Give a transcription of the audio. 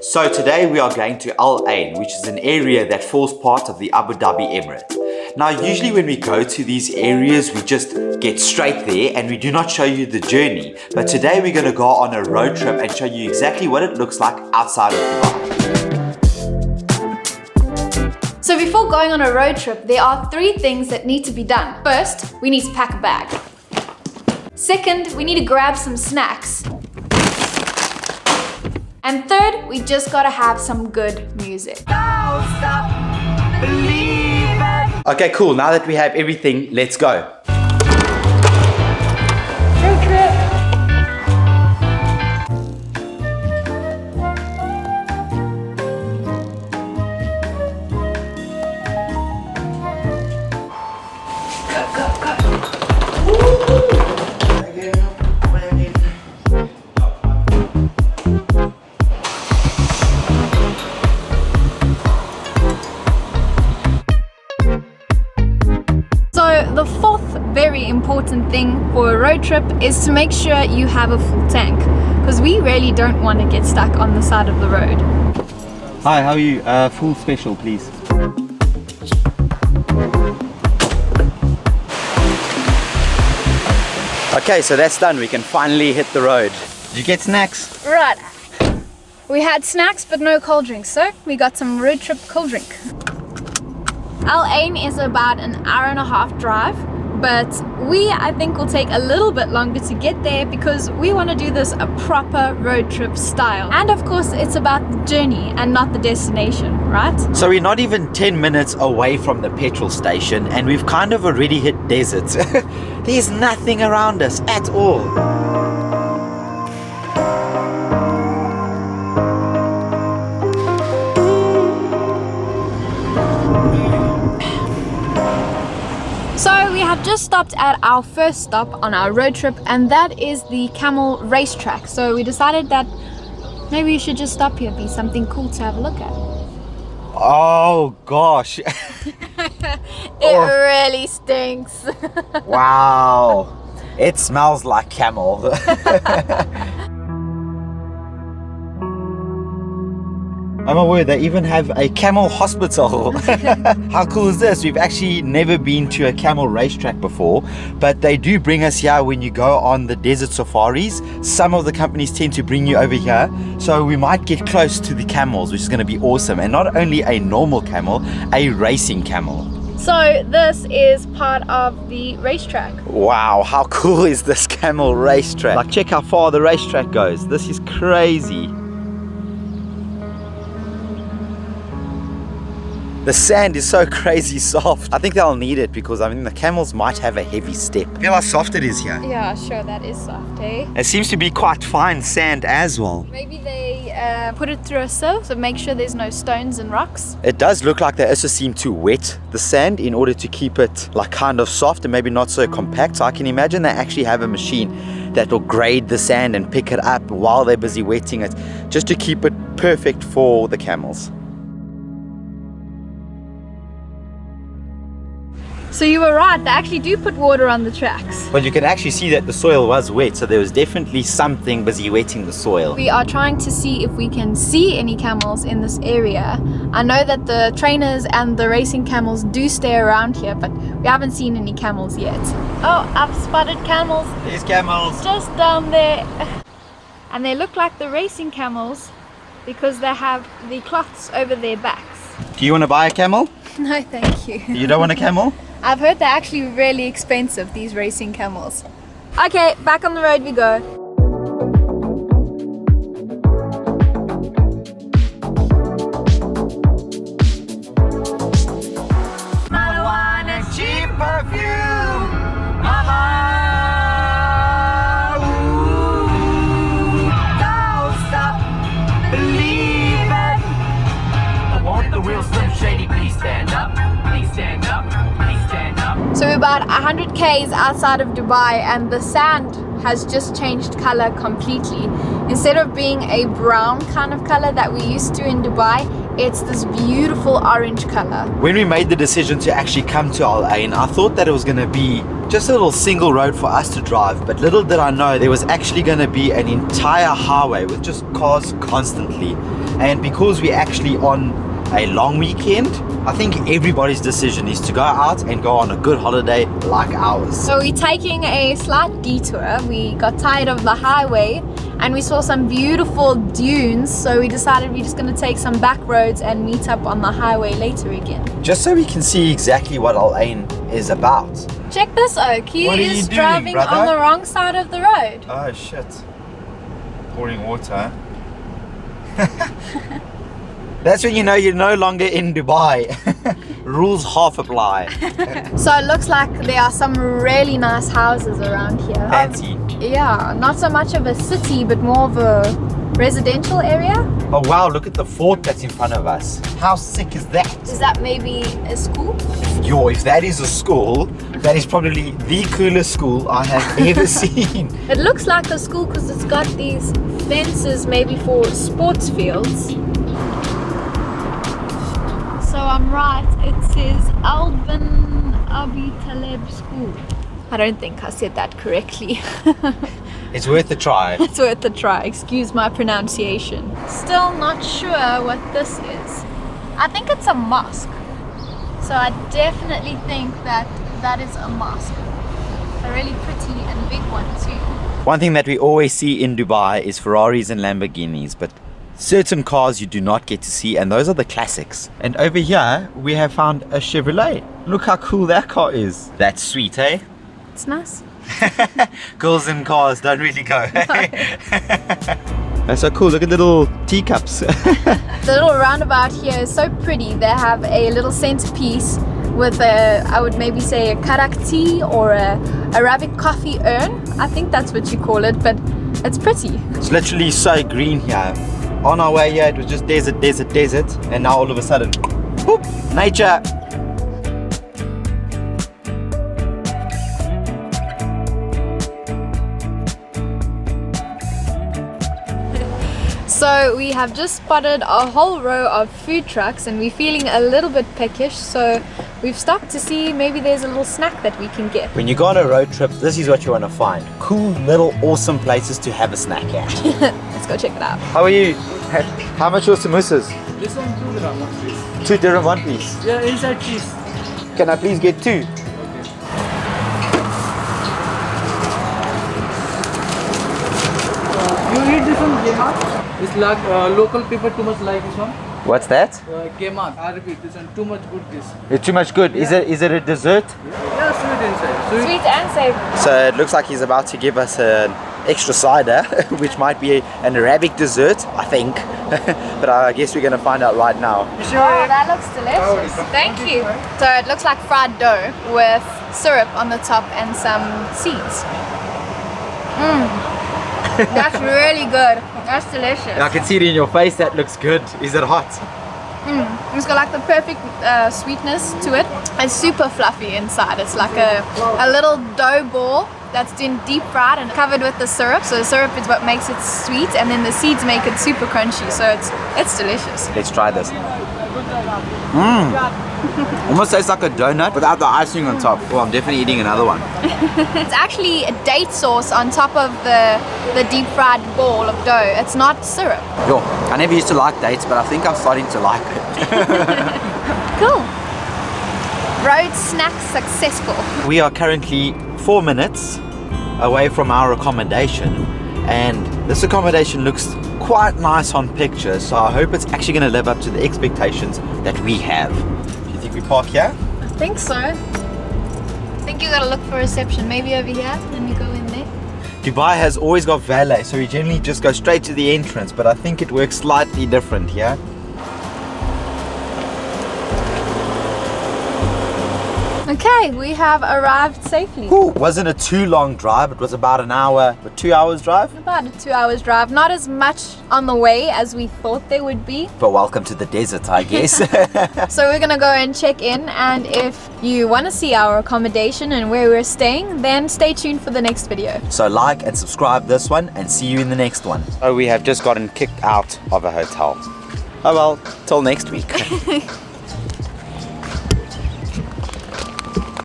So today we are going to Al Ain, which is an area that forms part of the Abu Dhabi Emirate. Now usually when we go to these areas we just get straight there and we do not show you the journey. But today we're going to go on a road trip and show you exactly what it looks like outside of Dubai. So before going on a road trip, there are 3 things that need to be done. First, we need to pack a bag. Second, we need to grab some snacks. And third, we just gotta have some good music. Don't stop believing. Okay, cool. Now that we have everything, let's go. The fourth very important thing for a road trip is to make sure you have a full tank, because we really don't want to get stuck on the side of the road. Hi, how are you? Full special, please. Okay, so that's done. We can finally hit the road. Did you get snacks? Right. We had snacks but no cold drinks, so we got some road trip cold drink. Al Ain is about an hour-and-a-half drive, but I think will take a little bit longer to get there because we want to do this a proper road trip style. And of course, it's about the journey and not the destination, right? So we're not even 10 minutes away from the petrol station and we've kind of already hit desert. There's nothing around us at all. So we have just stopped at our first stop on our road trip, and that is the Camel racetrack. So we decided that maybe we should just stop here, be something cool to have a look at. Oh gosh. It really stinks. Wow. It smells like camel. Oh my word, they even have a camel hospital. How cool is this? We've actually never been to a camel racetrack before, but they do bring us here when you go on the desert safaris. Some of the companies tend to bring you over here, so we might get close to the camels, which is going to be awesome. And not only a normal camel, a racing camel. So this is part of the racetrack. Wow, how cool is this camel racetrack? Like, check how far the racetrack goes. This is crazy. The sand is so crazy soft. I think they'll need it because I mean the camels might have a heavy step. Feel how soft it is here. Yeah, sure, that is soft, eh? It seems to be quite fine sand as well. Maybe they put it through a sieve to make sure there's no stones and rocks. It does look like they also seem to wet the sand in order to keep it like kind of soft and maybe not so compact. So I can imagine they actually have a machine that will grade the sand and pick it up while they're busy wetting it, just to keep it perfect for the camels. So you were right, they actually do put water on the tracks. Well, you can actually see that the soil was wet, so there was definitely something busy wetting the soil. We are trying to see if we can see any camels in this area. I know that the trainers and the racing camels do stay around here, but we haven't seen any camels yet. Oh, I've spotted camels. There's camels. Just down there. And they look like the racing camels because they have the cloths over their backs. Do you want to buy a camel? No, thank you. You don't want a camel? I've heard they're actually really expensive, these racing camels. Okay, back on the road we go. Marijuana, cheap perfume, mama. Ooh, don't stop believing. I want the real Slim Shady. Please stand up. Please stand up. So we're about 100 k's outside of Dubai and the sand has just changed color completely. Instead of being a brown kind of color that we used to in Dubai, it's this beautiful orange color. When we made the decision to actually come to Al Ain, I thought that it was going to be Just a little single road for us to drive, but little did I know there was actually going to be an entire highway with just cars constantly. And because we're actually on a long weekend, I think everybody's decision is to go out and go on a good holiday like ours. So we're taking a slight detour. We got tired of the highway and we saw some beautiful dunes, so we decided we're just going to take some back roads and meet up on the highway later again. Just so we can see exactly what Al Ain is about. Check this, Oak. He What are is you doing, driving brother? on the wrong side of the road. Oh shit. Pouring water. That's when you know you're no longer in Dubai. Rules half apply. So it looks like there are some really nice houses around here. Fancy. Yeah, not so much of a city, but more of a residential area. Oh wow, look at the fort that's in front of us. How sick is that? Is that maybe a school? Yo, if that is a school, that is probably the coolest school I have ever seen. It looks like a school because it's got these fences maybe for sports fields. So I'm right, it says Alban Abi Taleb School. I don't think I said that correctly. It's worth a try. It's worth a try, excuse my pronunciation. Still not sure what this is. I think it's a mosque. So I definitely think that that is a mosque. A really pretty and big one too. One thing that we always see in Dubai is Ferraris and Lamborghinis, but certain cars you do not get to see, and those are the classics. And over here we have found a Chevrolet. Look how cool that car is. That's sweet, eh? It's nice. Girls in cars don't really go. That's so cool. Look at the little teacups. The little roundabout here is so pretty. They have a little centerpiece with a, I would maybe say a karak tea or a Arabic coffee urn. I think that's what you call it, but it's pretty. It's literally so green here. On our way here, it was just desert, desert, desert, and now all of a sudden, whoop, nature. So we have just spotted a whole row of food trucks and we're feeling a little bit peckish, so we've stopped to see maybe there's a little snack that we can get. When you go on a road trip, this is what you want to find. Cool, little, awesome places to have a snack at. Let's go check it out. How are you? How much are samosas? This one 2 dirham one piece. 2 dirham one piece. Yeah, inside cheese. Can I please get 2? You eat this one, Gemat? It's like local people too much like this one. What's that? Gemat, Arabic, this one too much good this. It's too much good. Is it a dessert? Yeah, sweet inside. Sweet. Sweet and savory. So it looks like he's about to give us an extra cider, which might be an Arabic dessert, I think. But I guess we're going to find out right now. Oh, that looks delicious. Thank you. So it looks like fried dough with syrup on the top and some seeds. That's really good. That's delicious. I can see it in your face. That looks good. Is it hot? It's got like the perfect sweetness to it. It's super fluffy inside. It's like a little dough ball that's been deep fried and covered with the syrup. So the syrup is what makes it sweet, and then the seeds make it super crunchy. So it's delicious. Let's try this. Almost tastes like a donut without the icing on top. Well, I'm definitely eating another one. It's actually a date sauce on top of the deep fried ball of dough. It's not syrup. Yo, I never used to like dates, but I think I'm starting to like it. Cool. Road snack successful. We are currently 4 minutes away from our accommodation, and this accommodation looks quite nice on pictures, so I hope it's actually going to live up to the expectations that we have. Do you think we park here? I think so. I think you gotta look for reception. Maybe over here, and we go in there. Dubai has always got valet, so we generally just go straight to the entrance, but I think it works slightly different here. Okay, we have arrived safely. Ooh, wasn't a too long drive. It was about an hour, but 2 hours drive. About a 2 hours drive. Not as much on the way as we thought there would be. But welcome to the desert, I guess. So we're gonna go and check in, and if you want to see our accommodation and where we're staying, then stay tuned for the next video. So like and subscribe this one, and see you in the next one. So we have just gotten kicked out of a hotel. Oh well, till next week.